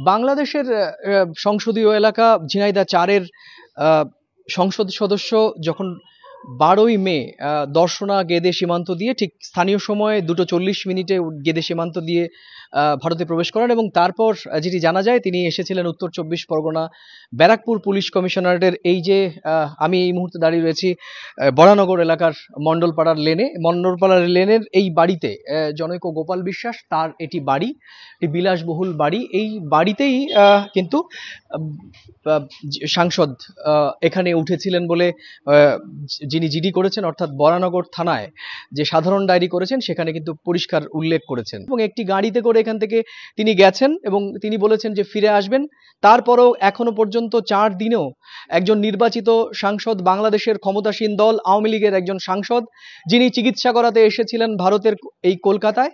বাংলাদেশের সংসদীয় এলাকা ঝিনাইদহ ৪-এর সংসদ সদস্য যখন ১২ই মে দর্শনা গেদে সীমান্ত দিয়ে ঠিক স্থানীয় সময়ে 2:40 গেদে সীমান্ত দিয়ে ভারতে প্রবেশ করেন এবং তারপর যেটি জানা যায় তিনি এসেছিলেন উত্তর ২৪ পরগনা ব্যারাকপুর পুলিশ কমিশনারেটের এই যে আমি এই মুহূর্তে দাঁড়িয়ে রয়েছি বরানগর এলাকার মণ্ডলপাড়ার লেনের এই বাড়িতে জনৈক গোপাল বিশ্বাস তার এটি বাড়ি, একটি বিলাসবহুল বাড়ি। এই বাড়িতেই কিন্তু সাংসদ এখানে উঠেছিলেন বলে যিনি জিডি করেছেন অর্থাৎ বরানগর থানায় যে সাধারণ ডায়েরি করেছেন সেখানে কিন্তু পরিষ্কার উল্লেখ করেছেন এবং একটি গাড়িতে করে এখান থেকে তিনি গেছেন এবং তিনি বলেছেন যে ফিরে আসবেন। তারপরও এখনো পর্যন্ত ৪ দিনেও একজন নির্বাচিত সাংসদ, বাংলাদেশের ক্ষমতাসীন দল আওয়ামী লীগের একজন সাংসদ যিনি চিকিৎসা করাতে এসেছিলেন ভারতের এই কলকাতায়,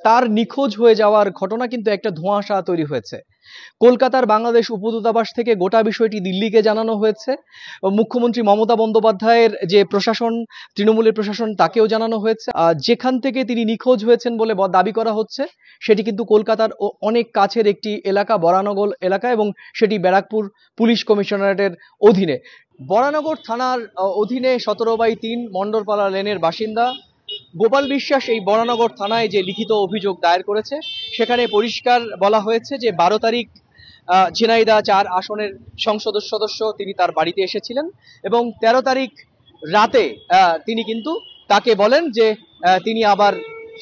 তার নিখোঁজ হয়ে যাওয়ার ঘটনা কিন্তু একটা ধোঁয়াশা তৈরি হয়েছে। কলকাতার বাংলাদেশ উপদূতাবাস থেকে গোটা বিষয়টি দিল্লিকে জানানো হয়েছে। মুখ্যমন্ত্রী মমতা বন্দ্যোপাধ্যায়ের যে প্রশাসন, তৃণমূলের প্রশাসন, তাকেও জানানো হয়েছে। যেখান থেকে তিনি নিখোঁজ হয়েছেন বলে দাবি করা হচ্ছে সেটি কিন্তু কলকাতার অনেক কাছের একটি এলাকা, বরানগর এলাকা, এবং সেটি ব্যারাকপুর পুলিশ কমিশনারেটের অধীনে। বরানগর থানার অধীনে 17/3 মণ্ডলপাড়া লেনের বাসিন্দা গোপাল বিশ্বাস এই বরানগর থানায় যে লিখিত অভিযোগ দায়ের করেছে সেখানে পরিষ্কার বলা হয়েছে যে 12 তারিখ ঝিনাইদহ ৪ আসনের সংসদ সদস্য তিনি তার বাড়িতে এসেছিলেন এবং 13 তারিখ রাতে তিনি কিন্তু তাকে বলেন যে তিনি আবার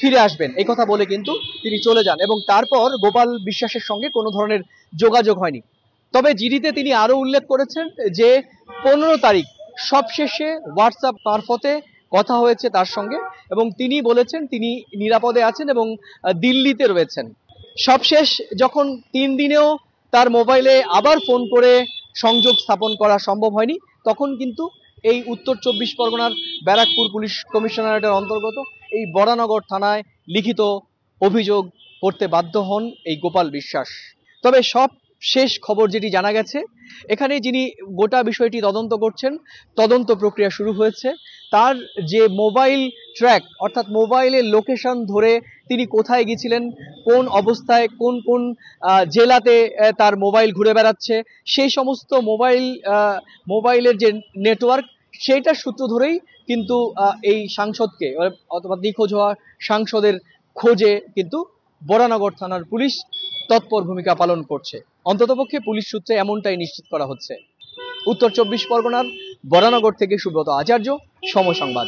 ফিরে আসবেন, এই কথা বলে কিন্তু তিনি চলে যান এবং তারপর গোপাল বিশ্বাসের সঙ্গে কোনো ধরনের যোগাযোগ হয়নি। তবে জিডিতে তিনি আরো উল্লেখ করেছেন যে 15 তারিখ সবশেষে হোয়াটসঅ্যাপ মারফতে কথা হয়েছে তার সঙ্গে এবং তিনি বলেছেন তিনি নিরাপদে আছেন এবং দিল্লিতে রয়েছেন। সবশেষ যখন 3 দিনেও তার মোবাইলে আবার ফোন করে সংযোগ স্থাপন করা সম্ভব হয়নি তখন কিন্তু এই উত্তর 24 পরগনার ব্যারাকপুর পুলিশ কমিশনারেটের অন্তর্গত এই বরানগর থানায় লিখিত অভিযোগ করতে বাধ্য হন এই গোপাল বিশ্বাস। তবে সব শেষ খবর যেটি জানা গেছে, এখানে যিনি গোটা বিষয়টি তদন্ত করছেন, তদন্ত প্রক্রিয়া শুরু হয়েছে। তার যে মোবাইল ট্র্যাক অর্থাৎ মোবাইলের লোকেশন ধরে তিনি কোথায় গিয়েছিলেন, কোন অবস্থায়, কোন কোন জেলাতে তার মোবাইল ঘুরে বেড়াচ্ছে, সেই সমস্ত মোবাইলের যে নেটওয়ার্ক সেইটার সূত্র ধরেই কিন্তু এই সাংসদকে অথবা নিখোঁজ হওয়া সাংসদের খোঁজে কিন্তু বরানগর থানার পুলিশ তৎপর ভূমিকা পালন করছে। অন্ততপক্ষে পুলিশ সূত্রে এমনটাই নিশ্চিত করা হচ্ছে। উত্তর 24 পরগনার বরানগর থেকে সুব্রত আচার্য, সময় সংবাদ।